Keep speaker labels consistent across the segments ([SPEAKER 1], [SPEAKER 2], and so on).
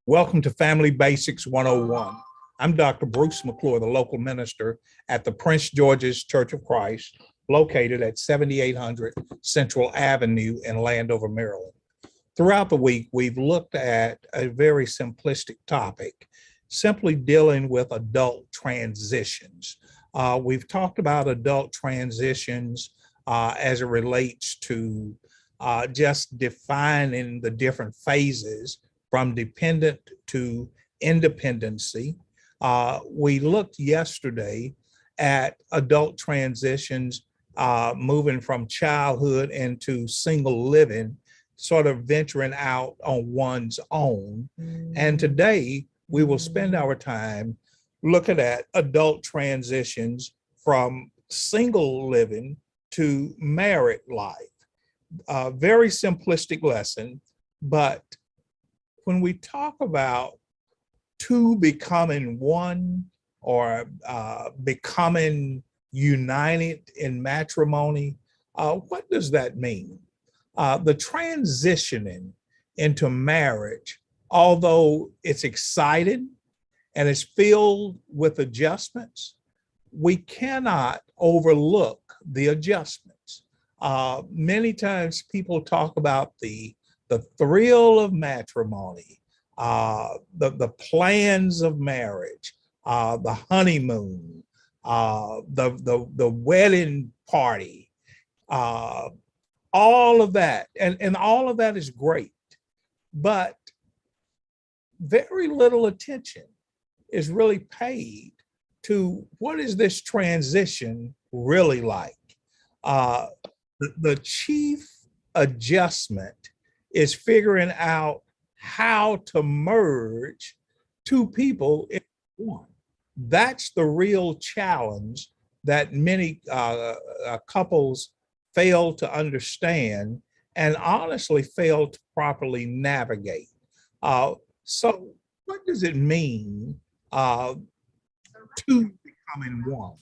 [SPEAKER 1] Welcome to Family Basics 101. I'm Dr. Bruce McClure, the local minister at the Prince George's Church of Christ, located at 7800 Central Avenue in Landover, Maryland. Throughout the week, we've looked at a very simplistic topic, simply dealing with adult transitions. We've talked about adult transitions as it relates to just defining the different phases from dependent to independency. We looked yesterday at adult transitions, moving from childhood into single living, sort of venturing out on one's own. And today we will spend our time looking at adult transitions from single living to married life. Very simplistic lesson, but when we talk about two becoming one or becoming united in matrimony, what does that mean? The transitioning into marriage, although it's exciting and it's filled with adjustments, we cannot overlook the adjustments. Many times people talk about the thrill of matrimony, the plans of marriage, the honeymoon, the wedding party, all of that. And all of that is great, but very little attention is really paid to what is this transition really like. The chief adjustment is figuring out how to merge two people in one. That's the real challenge that many couples fail to understand and honestly fail to properly navigate. So what does it mean two becoming one?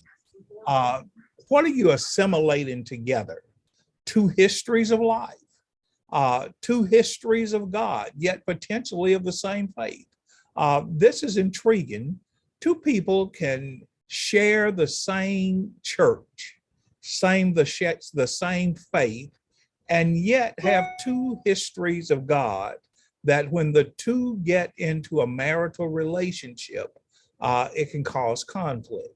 [SPEAKER 1] What are you assimilating together? Two histories of life. Two histories of God, yet potentially of the same faith. This is intriguing. Two people can share the same church, the same faith, and yet have two histories of God that when the two get into a marital relationship, it can cause conflict.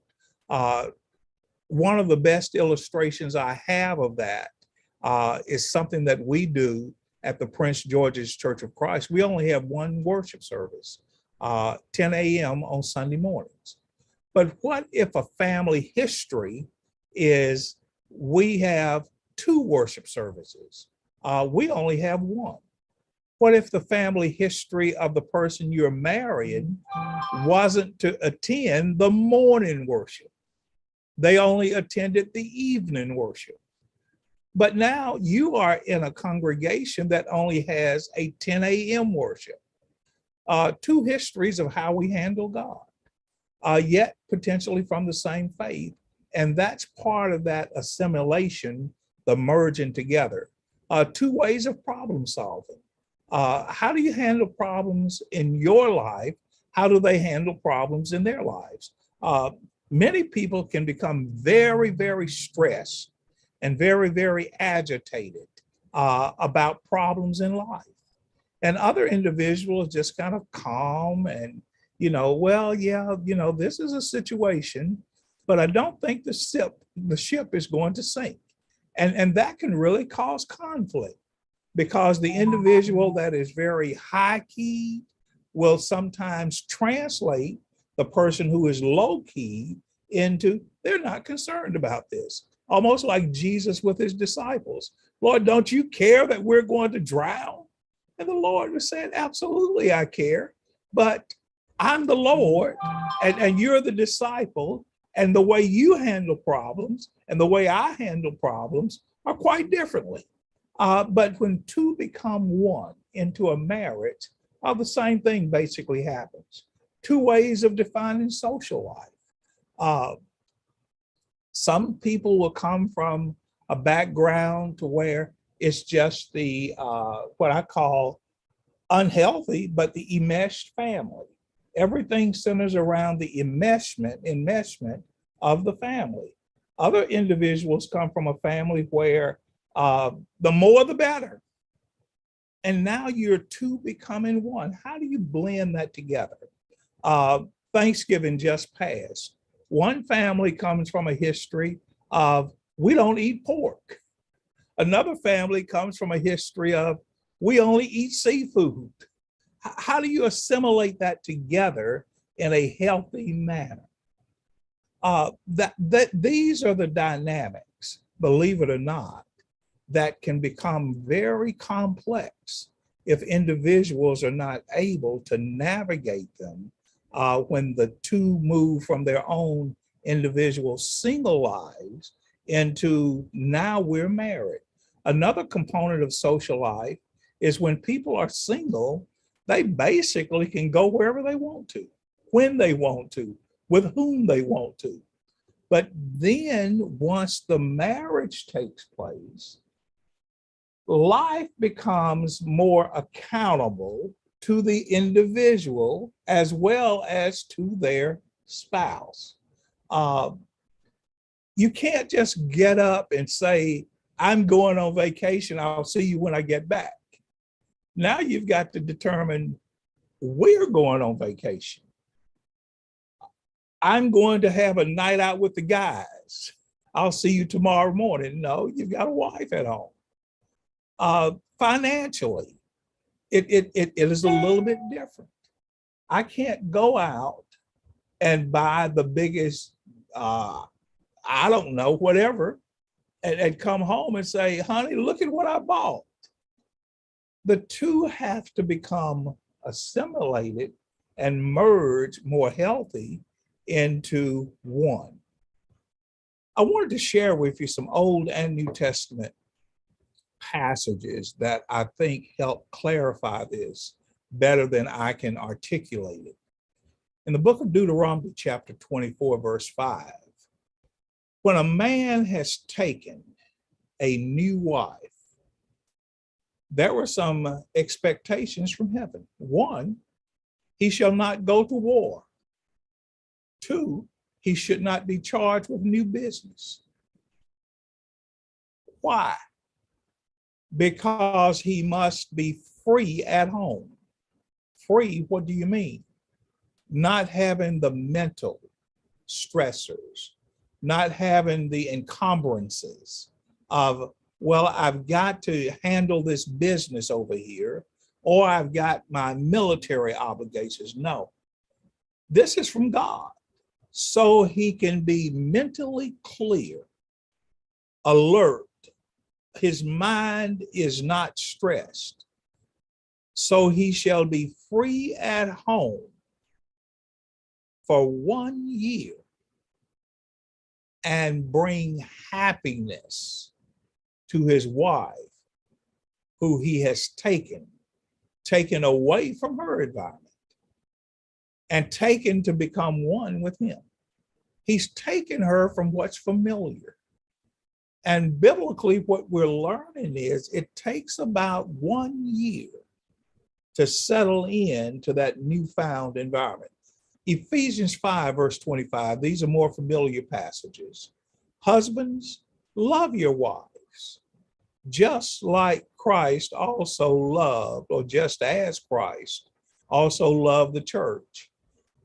[SPEAKER 1] One of the best illustrations I have of that is something that we do at the Prince George's Church of Christ. We only have one worship service, 10 a.m. on Sunday mornings. But what if a family history is we have two worship services? We only have one. What if the family history of the person you're marrying wasn't to attend the morning worship? They only attended the evening worship. But now you are in a congregation that only has a 10 a.m. worship. Two histories of how we handle God, yet potentially from the same faith. And that's part of that assimilation, the merging together. Two ways of problem solving. How do you handle problems in your life? How do they handle problems in their lives? Many people can become very, very stressed and very, very agitated about problems in life. And other individuals just kind of calm and, this is a situation, but I don't think the ship is going to sink. And that can really cause conflict because the individual that is very high key will sometimes translate the person who is low key into they're not concerned about this. Almost like Jesus with his disciples. Lord, don't you care that we're going to drown? And the Lord was saying, absolutely, I care. But I'm the Lord and you're the disciple. And the way you handle problems and the way I handle problems are quite differently. But when two become one into a marriage, the same thing basically happens. Two ways of defining social life. Some people will come from a background to where it's just the what I call unhealthy, but the enmeshed family. Everything centers around the enmeshment of the family. Other individuals come from a family where the more the better. And now you're two becoming one. How do you blend that together? Uh, Thanksgiving just passed. One family comes from a history of we don't eat pork. Another family comes from a history of we only eat seafood. How do you assimilate that together in a healthy manner? These are the dynamics, believe it or not, that can become very complex if individuals are not able to navigate them when the two move from their own individual single lives into now we're married. Another component of social life is when people are single, they basically can go wherever they want to, when they want to, with whom they want to. But then once the marriage takes place, life becomes more accountable to the individual as well as to their spouse. You can't just get up and say, I'm going on vacation, I'll see you when I get back. Now you've got to determine we're going on vacation. I'm going to have a night out with the guys. I'll see you tomorrow morning. No, you've got a wife at home. Financially, it is a little bit different. I can't go out and buy the biggest, I don't know, whatever, and come home and say, honey, look at what I bought. The two have to become assimilated and merge more healthy into one. I wanted to share with you some Old and New Testament passages that I think help clarify this better than I can articulate it. In the book of Deuteronomy, chapter 24, verse 5, when a man has taken a new wife, there were some expectations from heaven. One, he shall not go to war. Two, he should not be charged with new business. Why? Because he must be free at home. Free, what do you mean? Not having the mental stressors, not having the encumbrances of, well, I've got to handle this business over here, or I've got my military obligations. No, this is from God. So he can be mentally clear, alert. His mind is not stressed. So he shall be free at home for 1 year and bring happiness to his wife, who he has taken away from her environment and taken to become one with him. He's taken her from what's familiar. And biblically, what we're learning is it takes about 1 year to settle into that newfound environment. Ephesians 5, verse 25, these are more familiar passages. Husbands, love your wives, just like Christ also loved, or just as Christ also loved the church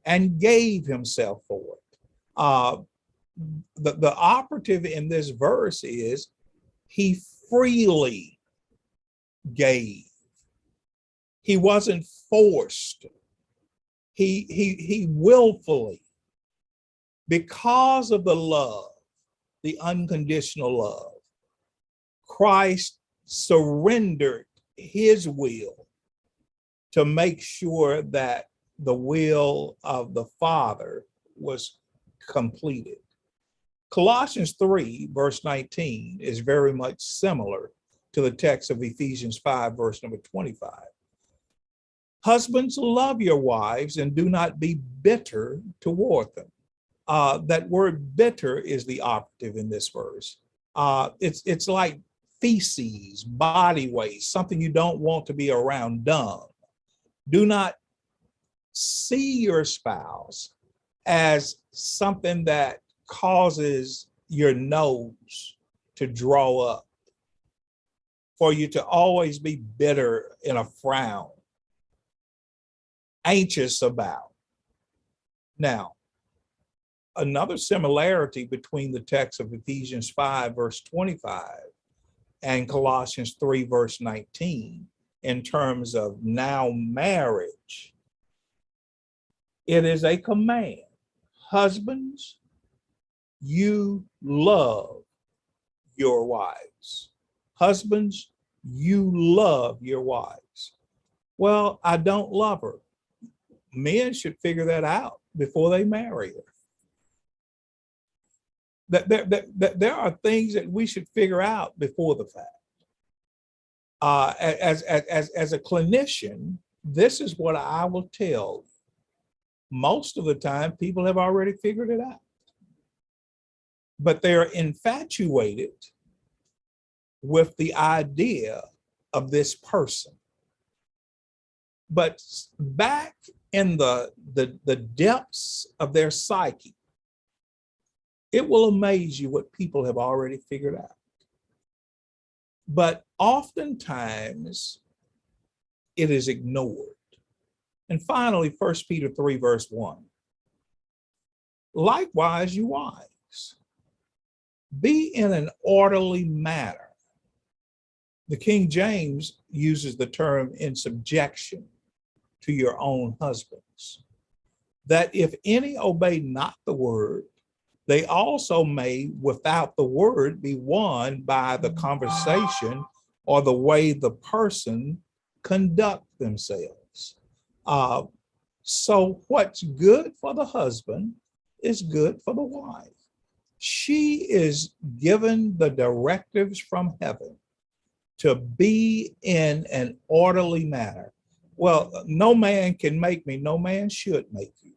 [SPEAKER 1] and gave himself for it. The operative in this verse is he freely gave. He wasn't forced. He willfully, because of the love, the unconditional love, Christ surrendered his will to make sure that the will of the Father was completed. Colossians 3, verse 19 is very much similar to the text of Ephesians 5, verse number 25. Husbands, love your wives and do not be bitter toward them. That word bitter is the operative in this verse. It's like feces, body waste, something you don't want to be around, dung. Do not see your spouse as something that causes your nose to draw up, for you to always be bitter in a frown, anxious about. Now, another similarity between the text of Ephesians 5, verse 25, and Colossians 3, verse 19, in terms of now marriage, it is a command. Husbands, you love your wives. Husbands, you love your wives. Well, I don't love her. Men should figure that out before they marry her. There are things that we should figure out before the fact. As a clinician, this is what I will tell you. Most of the time, people have already figured it out. But they're infatuated with the idea of this person. But back in the depths of their psyche, it will amaze you what people have already figured out. But oftentimes, it is ignored. And finally, 1 Peter 3, verse 1. Likewise, you wives, be in an orderly manner. The King James uses the term in subjection to your own husbands, that if any obey not the word, they also may, without the word, be won by the conversation or the way the person conduct themselves. So what's good for the husband is good for the wife. She is given the directives from heaven to be in an orderly manner. Well, no man can make me, no man should make you.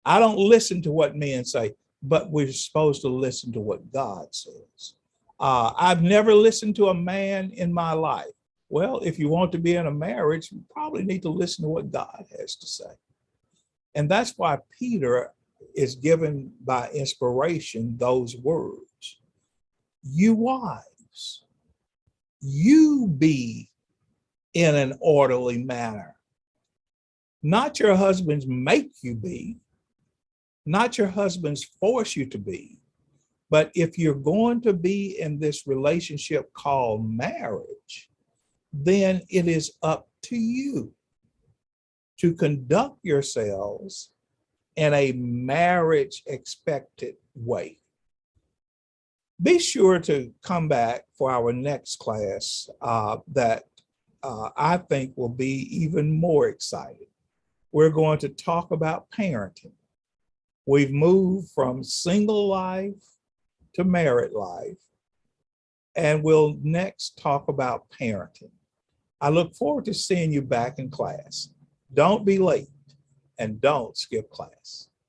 [SPEAKER 1] I don't listen to what men say, but we're supposed to listen to what God says. I've never listened to a man in my life. Well, if you want to be in a marriage, you probably need to listen to what God has to say. And that's why Peter is given by inspiration those words. You wives, you be in an orderly manner. Not your husbands make you be, not your husbands force you to be, but if you're going to be in this relationship called marriage, then it is up to you to conduct yourselves in a marriage expected way. Be sure to come back for our next class that I think will be even more exciting. We're going to talk about parenting. We've moved from single life to married life, and we'll next talk about parenting. I look forward to seeing you back in class. Don't be late and don't skip class.